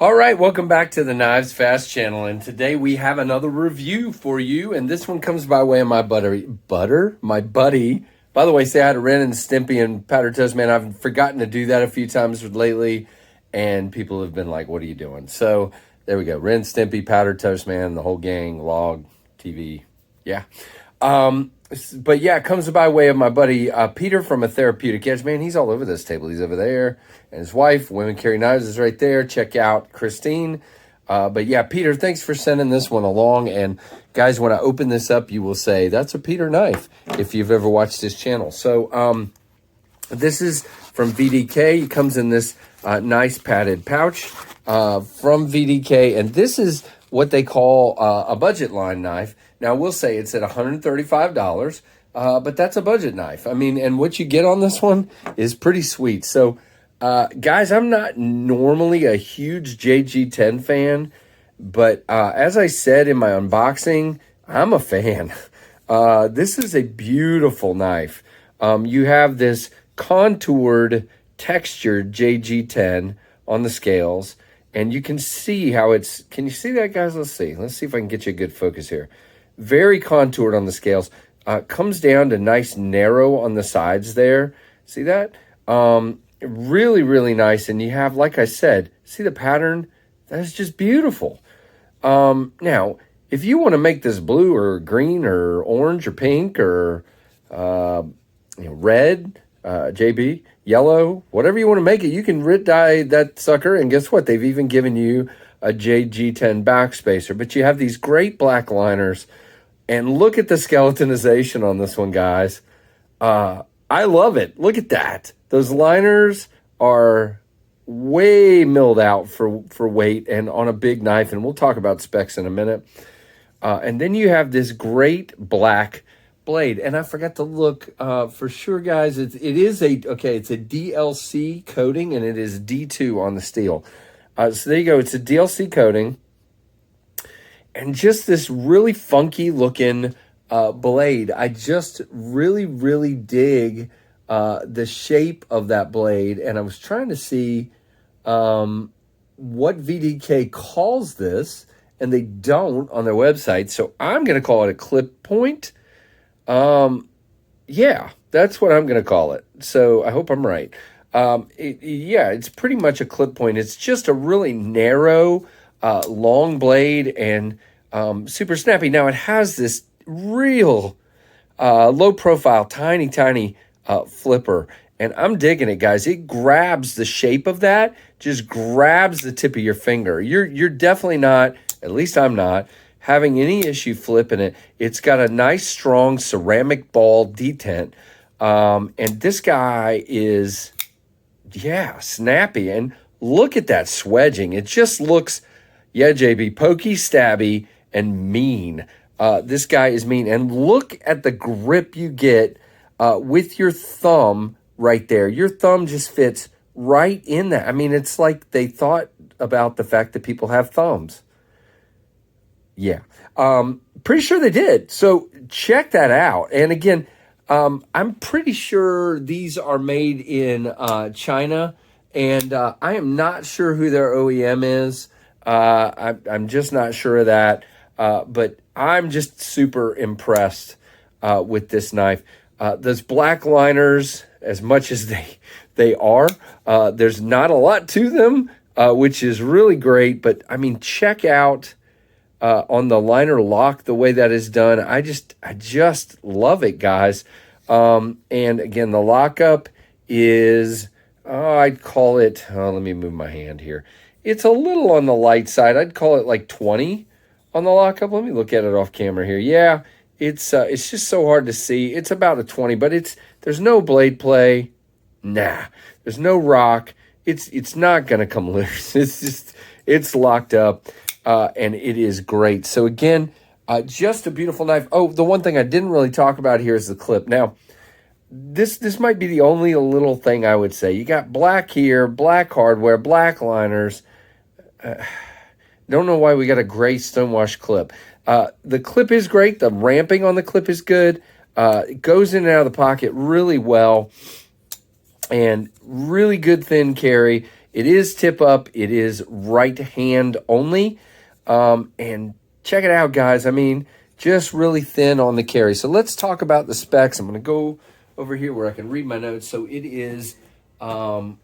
All right, welcome back to the KnivesFAST channel, and today we have another review for you, and this one comes by way of my buddy. By the way, say hi to Ren and Stimpy and Powder Toast, man. I've forgotten to do that a few times lately, and people have been like, what are you doing? So there we go. Ren, Stimpy, Powder Toast, man, the whole gang, Log, TV, yeah. But yeah, it comes by way of my buddy Peter from A Therapeutic Edge. Man, he's all over this table. He's over there. And his wife, Women Carry Knives, is right there. Check out Christine. But yeah, Peter, thanks for sending this one along. And guys, when I open this up, you will say, that's a Peter knife, if you've ever watched his channel. So this is from VDK. It comes in this nice padded pouch from VDK. And this is what they call a budget line knife. Now, we'll say it's at $135, but that's a budget knife. I mean, and what you get on this one is pretty sweet. So, guys, I'm not normally a huge JG10 fan, but as I said in my unboxing, I'm a fan. This is a beautiful knife. You have this contoured, textured JG10 on the scales, and you can see how it's... Can you see that, guys? Let's see. Let's see if I can get you a good focus here. Very contoured on the scales. Comes down to nice narrow on the sides there. See that? Really, really nice. And you have, like I said, see the pattern? That's just beautiful. Now, if you want to make this blue or green or orange or pink or red, JB, yellow, whatever you want to make it, you can writ dye that sucker. And guess what? They've even given you a JG10 backspacer. But you have these great black liners. And look at the skeletonization on this one, guys. I love it. Look at that. Those liners are way milled out for weight and on a big knife. And we'll talk about specs in a minute. And then you have this great black blade. And I forgot to look for sure, guys. It's a DLC coating, and it is D2 on the steel. So there you go. It's a DLC coating. And just this really funky looking blade. I just really, really dig the shape of that blade. And I was trying to see what VDK calls this, and they don't on their website. So I'm going to call it a clip point. Yeah, that's what I'm going to call it. So I hope I'm right. It's pretty much a clip point. It's just a really narrow, long blade and super snappy. Now, it has this real low profile, tiny flipper. And I'm digging it, guys. It grabs the shape of that, just grabs the tip of your finger. You're definitely not, at least I'm not, having any issue flipping it. It's got a nice, strong ceramic ball detent. And this guy is, snappy. And look at that swedging. It just looks, JB, pokey, stabby, and mean. This guy is mean. And look at the grip you get with your thumb right there. Your thumb just fits right in that. I mean, it's like they thought about the fact that people have thumbs. Yeah. Pretty sure they did. So check that out. And again, I'm pretty sure these are made in China. And I am not sure who their OEM is. I'm just not sure of that. But I'm just super impressed with this knife. Those black liners, as much as they are, there's not a lot to them, which is really great. But, I mean, check out on the liner lock the way that is done. I just love it, guys. And, again, the lockup is, I'd call it, let me move my hand here. It's a little on the light side. I'd call it like 20 on the lockup. Let me look at it off camera here. Yeah, it's just so hard to see. It's about a 20, but there's no blade play. Nah, there's no rock. It's not going to come loose. It's locked up, and it is great. So again, just a beautiful knife. Oh, the one thing I didn't really talk about here is the clip. Now, this might be the only little thing I would say. You got black here, black hardware, black liners. Don't know why we got a gray stonewash clip. The clip is great. The ramping on the clip is good. It goes in and out of the pocket really well. And really good thin carry. It is tip up. It is right hand only. And check it out, guys. I mean, just really thin on the carry. So let's talk about the specs. I'm going to go over here where I can read my notes. So it is, there we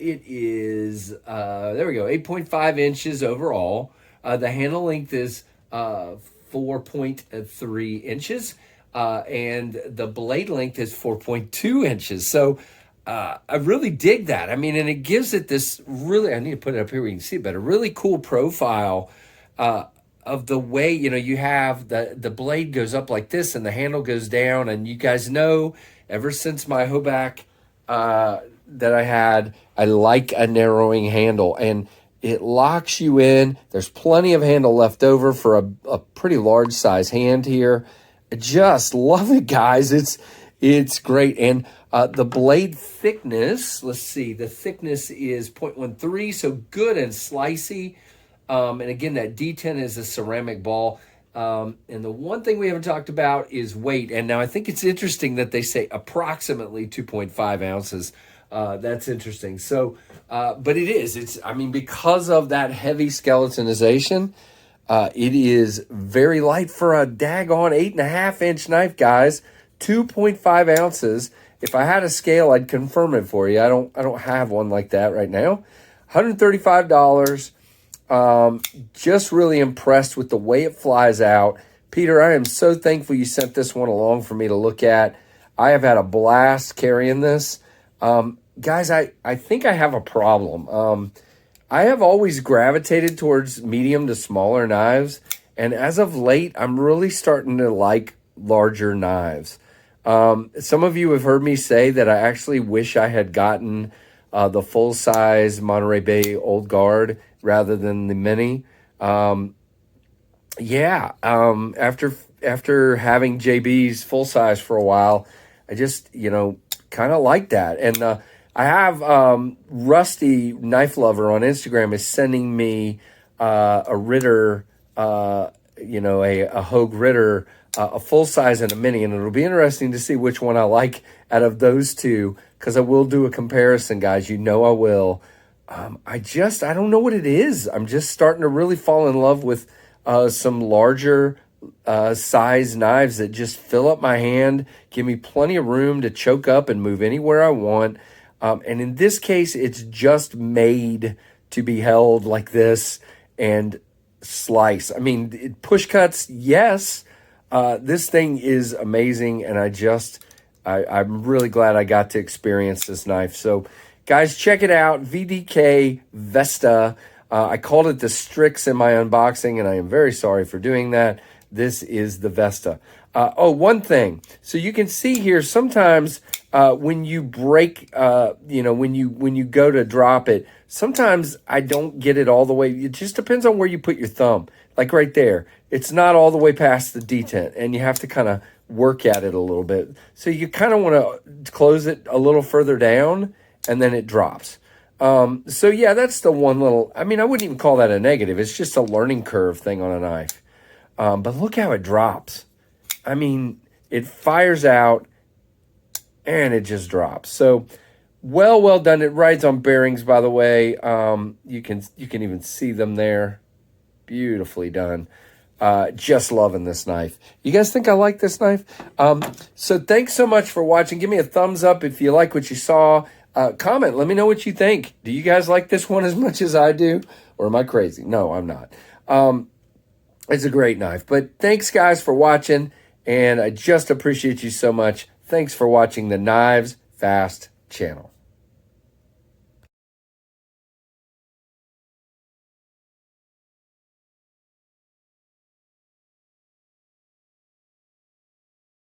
go, 8.5 inches overall. The handle length is 4.3 inches. And the blade length is 4.2 inches. So I really dig that. I mean, and it gives it this really, I need to put it up here where you can see it, but a really cool profile of the way, you have the blade goes up like this and the handle goes down. And you guys know, ever since my Hoback that I had, I like a narrowing handle, and it locks you in. There's plenty of handle left over for a pretty large size hand here. I just love it, guys. It's great. And the blade thickness, let's see, the thickness is 0.13, so good and slicey. And again, that Detent is a ceramic ball. And the one thing we haven't talked about is weight. And now I think it's interesting that they say approximately 2.5 ounces. That's interesting. So, but it is. I mean, because of that heavy skeletonization, it is very light for a daggone 8.5-inch knife, guys. 2.5 ounces. If I had a scale, I'd confirm it for you. I don't have one like that right now. $135. Just really impressed with the way it flies out. Peter, I am so thankful you sent this one along for me to look at. I have had a blast carrying this. Guys, I think I have a problem. I have always gravitated towards medium to smaller knives, and as of late, I'm really starting to like larger knives. Some of you have heard me say that I actually wish I had gotten the full-size Monterey Bay Old Guard rather than the mini. After having JB's full-size for a while, I just, kind of like that. And I have Rusty Knife Lover on Instagram is sending me a Ritter, a Hogue Ritter, a full size and a mini, and it'll be interesting to see which one I like out of those two, because I will do a comparison, guys. I will. I don't know what it is. I'm just starting to really fall in love with some larger size knives that just fill up my hand, give me plenty of room to choke up and move anywhere I want. And in this case, it's just made to be held like this and slice. I mean, push cuts, yes. This thing is amazing, and I'm really glad I got to experience this knife. So, guys, check it out, VDK Vesta. I called it the Strix in my unboxing, and I am very sorry for doing that. This is the Vesta. One thing. So you can see here, sometimes when you break, when you go to drop it, sometimes I don't get it all the way. It just depends on where you put your thumb. Like right there, it's not all the way past the detent, and you have to kind of work at it a little bit. So you kind of want to close it a little further down, and then it drops. So yeah, that's the one little, I mean, I wouldn't even call that a negative. It's just a learning curve thing on a knife. But look how it drops. I mean, it fires out and it just drops. So well done. It rides on bearings, by the way. You can even see them there. Beautifully done. Just loving this knife. You guys think I like this knife? So thanks so much for watching. Give me a thumbs up if you like what you saw. Comment. Let me know what you think. Do you guys like this one as much as I do? Or am I crazy? No, I'm not. It's a great knife. But thanks, guys, for watching. And I just appreciate you so much. Thanks for watching the KnivesFAST channel.